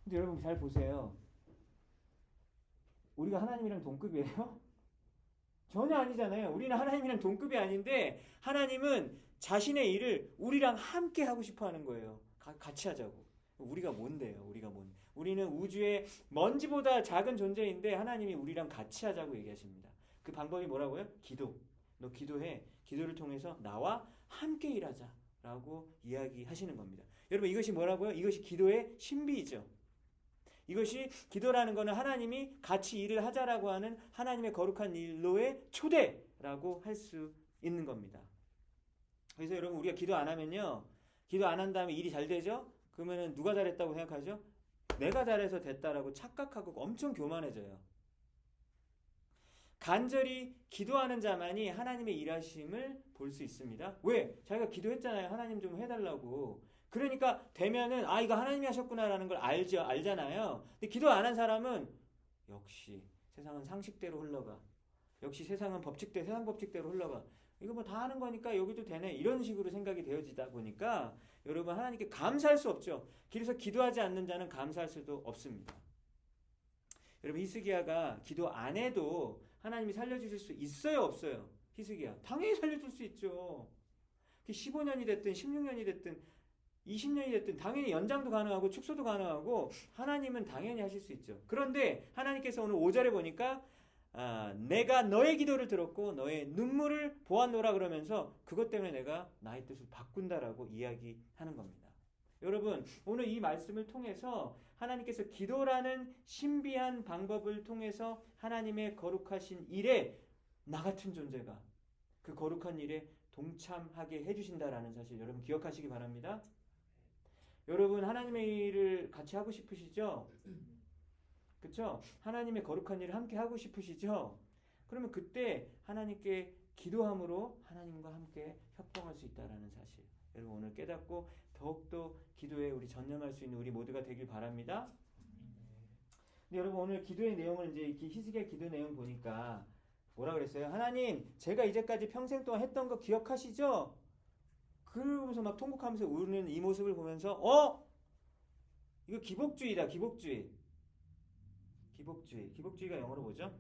근데 여러분 잘 보세요. 우리가 하나님이랑 동급이에요? 전혀 아니잖아요. 우리는 하나님이랑 동급이 아닌데 하나님은 자신의 일을 우리랑 함께 하고 싶어 하는 거예요. 같이 하자고. 우리가 뭔데요? 우리는 우주의 먼지보다 작은 존재인데 하나님이 우리랑 같이 하자고 얘기하십니다. 그 방법이 뭐라고요? 기도. 너 기도해. 기도를 통해서 나와 함께 일하자라고 이야기하시는 겁니다. 여러분 이것이 뭐라고요? 이것이 기도의 신비이죠. 이것이 기도라는 것은 하나님이 같이 일을 하자라고 하는 하나님의 거룩한 일로의 초대라고 할 수 있는 겁니다. 그래서 여러분 우리가 기도 안 하면요. 기도 안 한 다음에 일이 잘 되죠? 그러면 누가 잘했다고 생각하죠? 내가 잘해서 됐다라고 착각하고 엄청 교만해져요. 간절히 기도하는 자만이 하나님의 일하심을 볼 수 있습니다. 왜? 자기가 기도했잖아요. 하나님 좀 해달라고. 그러니까 되면은 이거 하나님이 하셨구나라는 걸 알잖아요. 근데 기도 안 한 사람은 역시 세상은 상식대로 흘러가. 역시 세상은 세상 법칙대로 흘러가. 이거 뭐 다 하는 거니까 여기도 되네. 이런 식으로 생각이 되어지다 보니까 여러분 하나님께 감사할 수 없죠. 그래서 기도하지 않는 자는 감사할 수도 없습니다. 여러분 히스기야가 기도 안 해도 하나님이 살려주실 수 있어요, 없어요? 히스기야 당연히 살려줄 수 있죠. 15년이 됐든 16년이 됐든 20년이 됐든 당연히 연장도 가능하고 축소도 가능하고 하나님은 당연히 하실 수 있죠. 그런데 하나님께서 오늘 5절에 보니까 내가 너의 기도를 들었고 너의 눈물을 보았노라 그러면서 그것 때문에 내가 나의 뜻을 바꾼다라고 이야기하는 겁니다. 여러분 오늘 이 말씀을 통해서 하나님께서 기도라는 신비한 방법을 통해서 하나님의 거룩하신 일에 나 같은 존재가 그 거룩한 일에 동참하게 해주신다라는 사실 여러분 기억하시기 바랍니다. 여러분 하나님의 일을 같이 하고 싶으시죠? 그렇죠? 하나님의 거룩한 일을 함께 하고 싶으시죠? 그러면 그때 하나님께 기도함으로 하나님과 함께 협동할 수 있다라는 사실 여러분 오늘 깨닫고 더욱더 기도에 우리 전념할 수 있는 우리 모두가 되길 바랍니다. 근데 여러분 오늘 기도의 내용을 이제 히스기야 기도 내용 보니까 뭐라 그랬어요? 하나님, 제가 이제까지 평생 동안 했던 거 기억하시죠? 그러면서 막 통곡하면서 우는 이 모습을 보면서 이거 기복주의다. 기복주의. 기복주의가 영어로 뭐죠?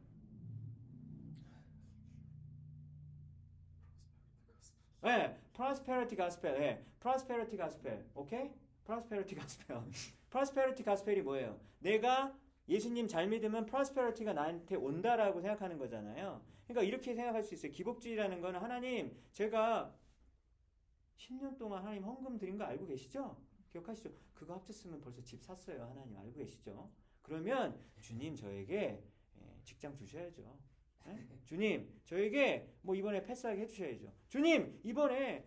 네, prosperity gospel. 네, prosperity gospel. 오케이? prosperity gospel. prosperity gospel이 뭐예요? 내가 예수님 잘 믿으면 prosperity가 나한테 온다라고 생각하는 거잖아요. 그러니까 이렇게 생각할 수 있어요. 기복주의라는 거는 하나님, 제가 10년 동안 하나님 헌금 드린 거 알고 계시죠? 기억하시죠? 그거 합쳤으면 벌써 집 샀어요. 하나님 알고 계시죠? 그러면 주님 저에게 직장 주셔야죠. 네? 주님 저에게 뭐 이번에 패스하게 해주셔야죠. 주님 이번에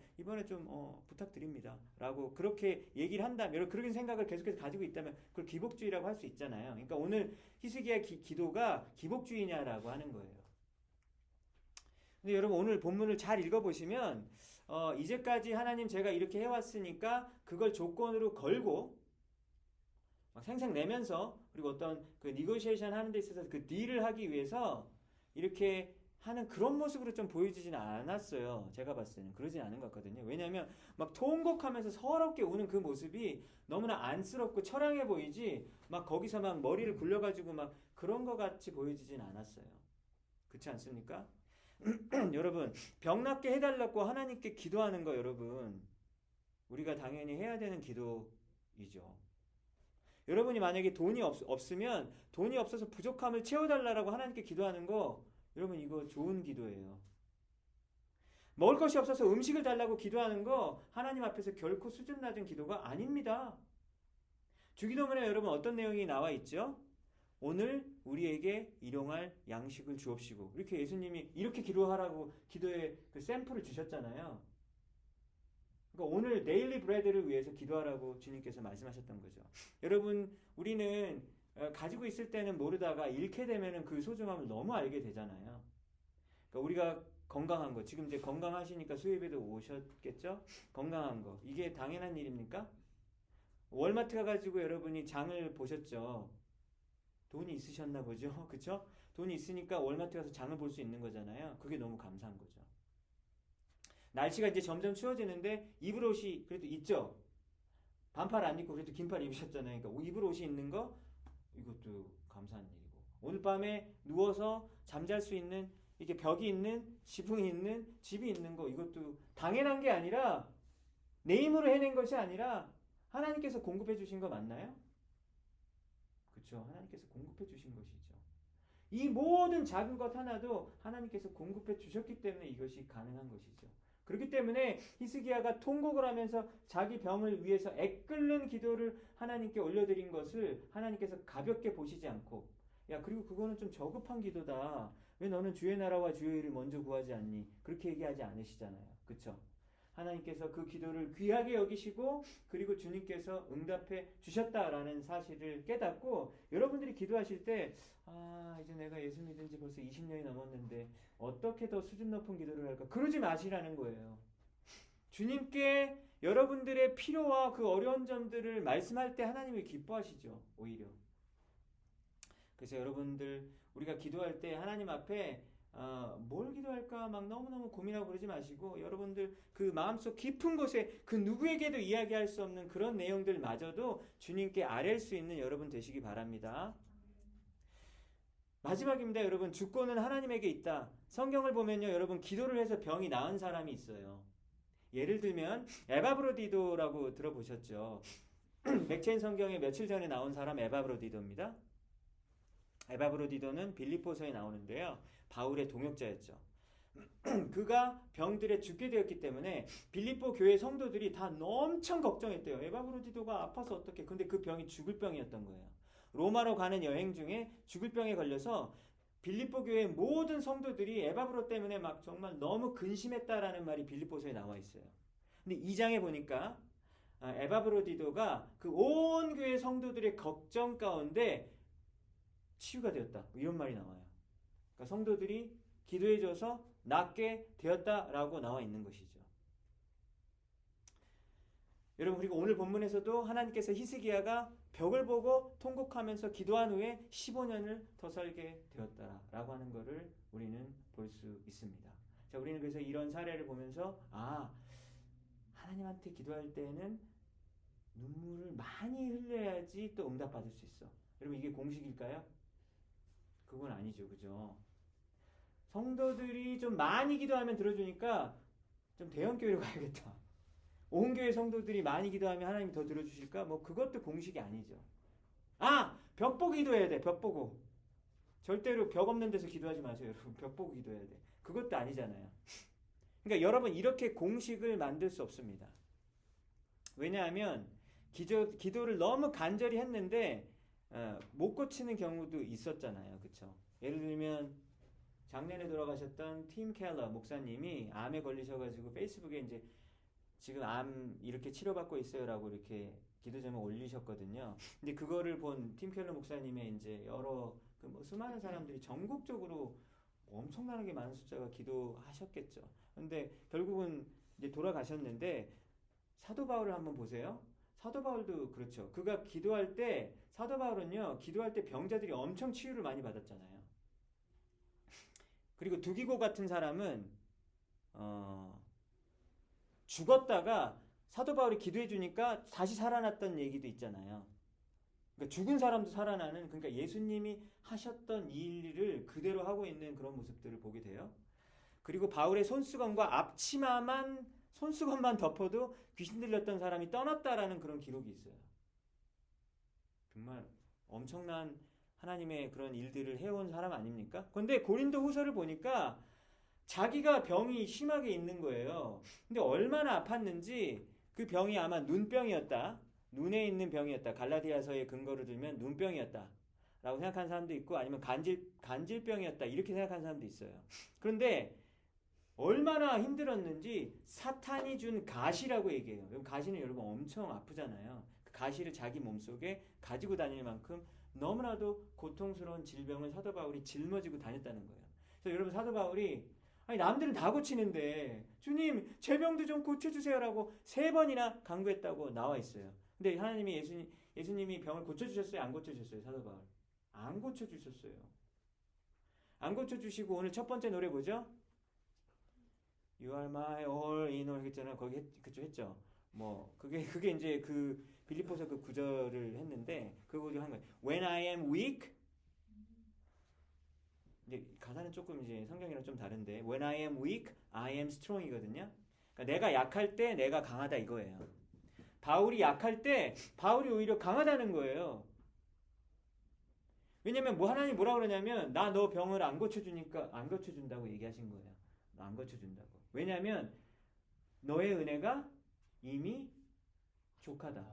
좀 부탁드립니다. 라고 그렇게 얘기를 한다면 그런 생각을 계속해서 가지고 있다면 그걸 기복주의라고 할 수 있잖아요. 그러니까 오늘 히스기야 기도가 기복주의냐라고 하는 거예요. 근데 여러분 오늘 본문을 잘 읽어보시면 이제까지 하나님 제가 이렇게 해왔으니까 그걸 조건으로 걸고 막 생색 내면서 그리고 어떤 그 니고시에이션 하는 데 있어서 그 딜을 하기 위해서 이렇게 하는 그런 모습으로 좀 보여지진 않았어요. 제가 봤을 때는 그러진 않은 것 같거든요. 왜냐하면 막 통곡하면서 서럽게 우는 그 모습이 너무나 안쓰럽고 처량해 보이지 막 거기서 막 머리를 굴려가지고 막 그런 것 같이 보여지진 않았어요. 그렇지 않습니까? 여러분 병 낫게 해달라고 하나님께 기도하는 거 여러분 우리가 당연히 해야 되는 기도이죠. 여러분이 만약에 돈이 없으면 돈이 없어서 부족함을 채워달라고 하나님께 기도하는 거 여러분 이거 좋은 기도예요. 먹을 것이 없어서 음식을 달라고 기도하는 거 하나님 앞에서 결코 수준 낮은 기도가 아닙니다. 주기도문에 여러분 어떤 내용이 나와 있죠? 오늘 우리에게 일용할 양식을 주옵시고 이렇게 예수님이 이렇게 기도하라고 기도의 그 샘플을 주셨잖아요. 그러니까 오늘 데일리 브레드를 위해서 기도하라고 주님께서 말씀하셨던 거죠. 여러분 우리는 가지고 있을 때는 모르다가 잃게 되면은 그 소중함을 너무 알게 되잖아요. 그러니까 우리가 건강한 거 지금 이제 건강하시니까 수협에도 오셨겠죠? 건강한 거 이게 당연한 일입니까? 월마트 가가지고 여러분이 장을 보셨죠? 돈이 있으셨나 보죠. 그쵸? 돈이 있으니까 월마트 가서 장을 볼 수 있는 거잖아요. 그게 너무 감사한 거죠. 날씨가 이제 점점 추워지는데 입을 옷이 그래도 있죠. 반팔 안 입고 그래도 긴팔 입으셨잖아요. 그러니까 입을 옷이 있는 거 이것도 감사한 일이고 오늘 밤에 누워서 잠잘 수 있는 이게 벽이 있는 지붕이 있는 집이 있는 거 이것도 당연한 게 아니라 내 힘으로 해낸 것이 아니라 하나님께서 공급해 주신 거 맞나요? 그렇죠. 하나님께서 공급해 주신 것이죠. 이 모든 작은 것 하나도 하나님께서 공급해 주셨기 때문에 이것이 가능한 것이죠. 그렇기 때문에 히스기야가 통곡을 하면서 자기 병을 위해서 애끓는 기도를 하나님께 올려드린 것을 하나님께서 가볍게 보시지 않고 야 그리고 그거는 좀 저급한 기도다. 왜 너는 주의 나라와 주의 일을 먼저 구하지 않니? 그렇게 얘기하지 않으시잖아요. 그렇죠? 하나님께서 그 기도를 귀하게 여기시고 그리고 주님께서 응답해 주셨다라는 사실을 깨닫고 여러분들이 기도하실 때 이제 내가 예수 믿은 지 벌써 20년이 넘었는데 어떻게 더 수준 높은 기도를 할까? 그러지 마시라는 거예요. 주님께 여러분들의 필요와 그 어려운 점들을 말씀할 때 하나님이 기뻐하시죠. 오히려. 그래서 여러분들 우리가 기도할 때 하나님 앞에 뭘 기도할까 막 너무너무 고민하고 그러지 마시고 여러분들 그 마음속 깊은 곳에 그 누구에게도 이야기할 수 없는 그런 내용들마저도 주님께 아뢰일 수 있는 여러분 되시기 바랍니다. 마지막입니다. 여러분 주권은 하나님에게 있다. 성경을 보면요 여러분 기도를 해서 병이 나은 사람이 있어요. 예를 들면 에바브로디도라고 들어보셨죠? 맥체인 성경에 며칠 전에 나온 사람 에바브로디도입니다. 에바브로디도는 빌립보서에 나오는데요. 바울의 동역자였죠. 그가 병들에 죽게 되었기 때문에 빌립보 교회 성도들이 다 엄청 걱정했대요. 에바브로디도가 아파서 어떡해. 근데 그 병이 죽을 병이었던 거예요. 로마로 가는 여행 중에 죽을 병에 걸려서 빌립보 교회 모든 성도들이 에바브로 때문에 막 정말 너무 근심했다라는 말이 빌립보서에 나와 있어요. 근데 2장에 보니까 에바브로디도가 그 온 교회 성도들의 걱정 가운데 치유가 되었다. 이런 말이 나와요. 그러니까 성도들이 기도해줘서 낫게 되었다라고 나와 있는 것이죠. 여러분 그리고 오늘 본문에서도 하나님께서 히스기야가 벽을 보고 통곡하면서 기도한 후에 15년을 더 살게 되었다라고 하는 것을 우리는 볼 수 있습니다. 자, 우리는 그래서 이런 사례를 보면서 하나님한테 기도할 때는 눈물을 많이 흘려야지 또 응답받을 수 있어. 여러분 이게 공식일까요? 그건 아니죠. 그죠? 성도들이 좀 많이 기도하면 들어주니까 좀 대형교회로 가야겠다. 온 교회 성도들이 많이 기도하면 하나님이 더 들어주실까? 뭐 그것도 공식이 아니죠. 벽 보고 기도해야 돼. 벽 보고. 절대로 벽 없는 데서 기도하지 마세요. 여러분 벽 보고 기도해야 돼. 그것도 아니잖아요. 그러니까 여러분 이렇게 공식을 만들 수 없습니다. 왜냐하면 기도를 너무 간절히 했는데 못 고치는 경우도 있었잖아요. 그렇죠? 예를 들면 작년에 돌아가셨던 팀 켈러 목사님이 암에 걸리셔가지고 페이스북에 이제 지금 암 이렇게 치료받고 있어요라고 이렇게 기도 제목 올리셨거든요. 근데 그거를 본 팀 켈러 목사님의 이제 여러 뭐 수많은 사람들이 전국적으로 엄청나게 많은 숫자가 기도하셨겠죠. 근데 결국은 이제 돌아가셨는데 사도 바울을 한번 보세요. 사도 바울도 그렇죠. 그가 기도할 때 사도 바울은요 기도할 때 병자들이 엄청 치유를 많이 받았잖아요. 그리고 두기고 같은 사람은 죽었다가 사도 바울이 기도해 주니까 다시 살아났던 얘기도 있잖아요. 그러니까 죽은 사람도 살아나는, 그러니까 예수님이 하셨던 이 일을 그대로 하고 있는 그런 모습들을 보게 돼요. 그리고 바울의 손수건과 손수건만 덮어도 귀신 들렸던 사람이 떠났다라는 그런 기록이 있어요. 정말 엄청난 하나님의 그런 일들을 해온 사람 아닙니까? 그런데 고린도 후서를 보니까 자기가 병이 심하게 있는 거예요. 근데 얼마나 아팠는지 그 병이 아마 눈병이었다. 눈에 있는 병이었다. 갈라디아서의 근거를 들면 눈병이었다 라고 생각하는 사람도 있고 아니면 간질병이었다 이렇게 생각하는 사람도 있어요. 그런데 얼마나 힘들었는지 사탄이 준 가시라고 얘기해요. 가시는 여러분 엄청 아프잖아요. 그 가시를 자기 몸속에 가지고 다닐 만큼 너무나도 고통스러운 질병을 사도 바울이 짊어지고 다녔다는 거예요. 그래서 여러분 사도 바울이 남들은 다 고치는데 주님 제 병도 좀 고쳐주세요라고 3번이나 간구했다고 나와 있어요. 근데 하나님이 예수님이 병을 고쳐주셨어요? 안 고쳐주셨어요? 사도 바울 안 고쳐주셨어요. 안 고쳐주시고 오늘 첫 번째 노래 뭐죠? You are my all in all 했잖아요. 거기 그쪽 했죠. 뭐 그게 이제 그 빌립보서 그 구절을 했는데 그거 한 거예요. When I am weak. 이제 가사는 조금 이제 성경이랑 좀 다른데 When I am weak, I am strong이거든요. 그러니까 내가 약할 때 내가 강하다 이거예요. 바울이 약할 때 바울이 오히려 강하다는 거예요. 왜냐면 하나님 뭐라 그러냐면 나 너 병을 안 고쳐주니까 안 고쳐준다고 얘기하신 거예요. 너 안 고쳐준다고. 왜냐하면 너의 은혜가 이미 족하다.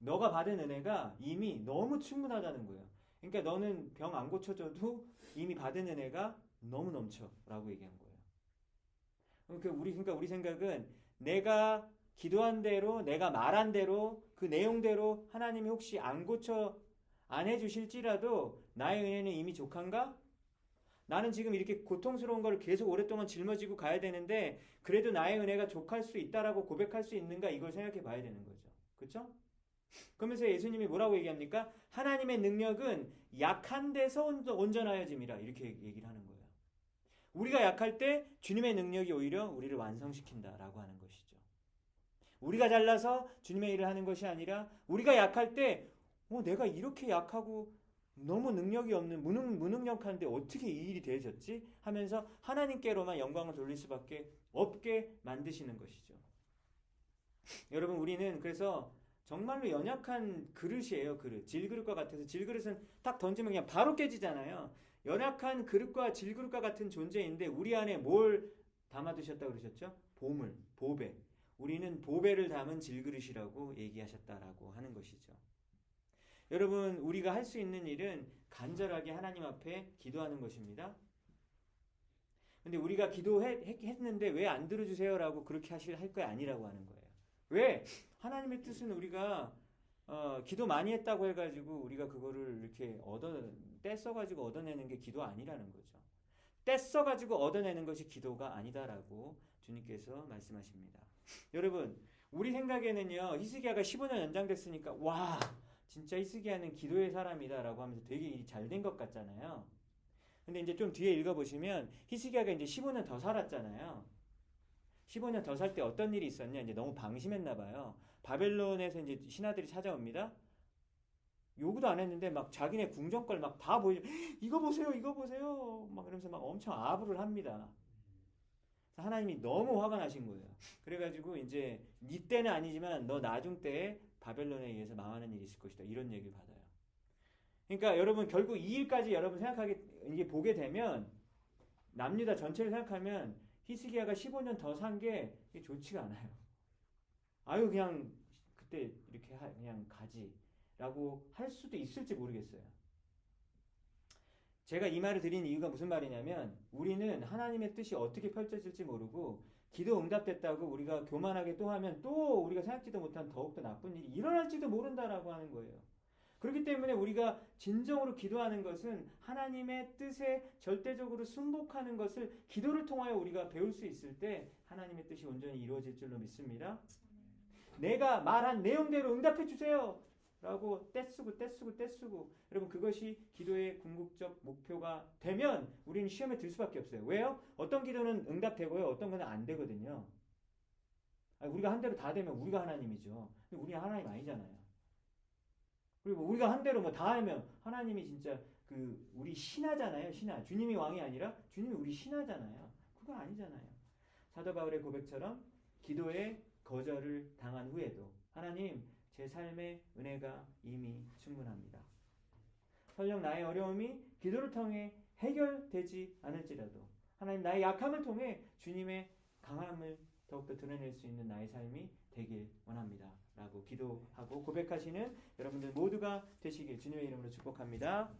너가 받은 은혜가 이미 너무 충분하다는 거예요. 그러니까 너는 병 안 고쳐줘도 이미 받은 은혜가 너무 넘쳐라고 얘기한 거예요. 그러니까 우리 생각은 내가 기도한 대로 내가 말한 대로 그 내용대로 하나님이 혹시 안 해주실지라도 나의 은혜는 이미 족한가? 나는 지금 이렇게 고통스러운 걸 계속 오랫동안 짊어지고 가야 되는데 그래도 나의 은혜가 족할 수 있다라고 고백할 수 있는가 이걸 생각해 봐야 되는 거죠. 그렇죠? 그러면서 예수님이 뭐라고 얘기합니까? 하나님의 능력은 약한 데서 온전하여짐이라 이렇게 얘기를 하는 거예요. 우리가 약할 때 주님의 능력이 오히려 우리를 완성시킨다라고 하는 것이죠. 우리가 잘나서 주님의 일을 하는 것이 아니라 우리가 약할 때 내가 이렇게 약하고 너무 능력이 없는 무능력한데 어떻게 이 일이 되어졌지? 하면서 하나님께로만 영광을 돌릴 수밖에 없게 만드시는 것이죠. 여러분 우리는 그래서 정말로 연약한 그릇이에요. 그릇. 질그릇과 같아서 질그릇은 딱 던지면 그냥 바로 깨지잖아요. 연약한 그릇과 질그릇과 같은 존재인데 우리 안에 뭘 담아두셨다고 그러셨죠? 보물, 보배. 우리는 보배를 담은 질그릇이라고 얘기하셨다라고 하는 것이죠. 여러분 우리가 할 수 있는 일은 간절하게 하나님 앞에 기도하는 것입니다. 근데 우리가 기도했는데 왜 안 들어주세요라고 그렇게 할 거 아니라고 하는 거예요. 왜? 하나님의 뜻은 우리가 기도 많이 했다고 해가지고 우리가 그거를 이렇게 떼써가지고 얻어내는 게 기도 아니라는 거죠. 떼써가지고 얻어내는 것이 기도가 아니다라고 주님께서 말씀하십니다. 여러분 우리 생각에는요, 히스기야가 15년 연장됐으니까 와, 진짜 히스기야는 기도의 사람이다라고 하면서 되게 일이 잘 된 것 같잖아요. 근데 이제 좀 뒤에 읽어보시면 히스기야가 이제 15년 더 살았잖아요. 15년 더 살 때 어떤 일이 있었냐? 이제 너무 방심했나 봐요. 바벨론에서 이제 신하들이 찾아옵니다. 요구도 안 했는데 막 자기네 궁전 걸 막 다 보여. 이거 보세요, 이거 보세요. 막 그러면서 막 엄청 아부를 합니다. 하나님이 너무 화가 나신 거예요. 그래가지고 이제 네 때는 아니지만 너 나중 때에 바벨론에 의해서 망하는 일이 있을 것이다. 이런 얘기를 받아요. 그러니까 여러분 결국 이 일까지 여러분 생각하게 이게 보게 되면 남유다 전체를 생각하면 히스기야가 15년 더 산 게 좋지가 않아요. 아유 그냥 그때 이렇게 그냥 가지라고 할 수도 있을지 모르겠어요. 제가 이 말을 드린 이유가 무슨 말이냐면 우리는 하나님의 뜻이 어떻게 펼쳐질지 모르고 기도 응답됐다고 우리가 교만하게 또 하면 또 우리가 생각지도 못한 더욱더 나쁜 일이 일어날지도 모른다라고 하는 거예요. 그렇기 때문에 우리가 진정으로 기도하는 것은 하나님의 뜻에 절대적으로 순복하는 것을 기도를 통하여 우리가 배울 수 있을 때 하나님의 뜻이 온전히 이루어질 줄로 믿습니다. 내가 말한 내용대로 응답해 주세요. 라고 떼쓰고 여러분 그것이 기도의 궁극적 목표가 되면 우리는 시험에 들 수밖에 없어요. 왜요? 어떤 기도는 응답되고요. 어떤 거는 안 되거든요. 우리가 한 대로 다 되면 우리가 하나님이죠. 근데 우리는 하나님 아니잖아요. 그리고 우리가 한 대로 뭐 다 하면 하나님이 진짜 그 우리 신하잖아요. 신하. 주님이 왕이 아니라 주님이 우리 신하잖아요. 그거 아니잖아요. 사도 바울의 고백처럼 기도에 거절을 당한 후에도 하나님 제 삶의 은혜가 이미 충분합니다. 설령 나의 어려움이 기도를 통해 해결되지 않을지라도 하나님 나의 약함을 통해 주님의 강함을 더욱더 드러낼 수 있는 나의 삶이 되길 원합니다. 라고 기도하고 고백하시는 여러분들 모두가 되시길 주님의 이름으로 축복합니다.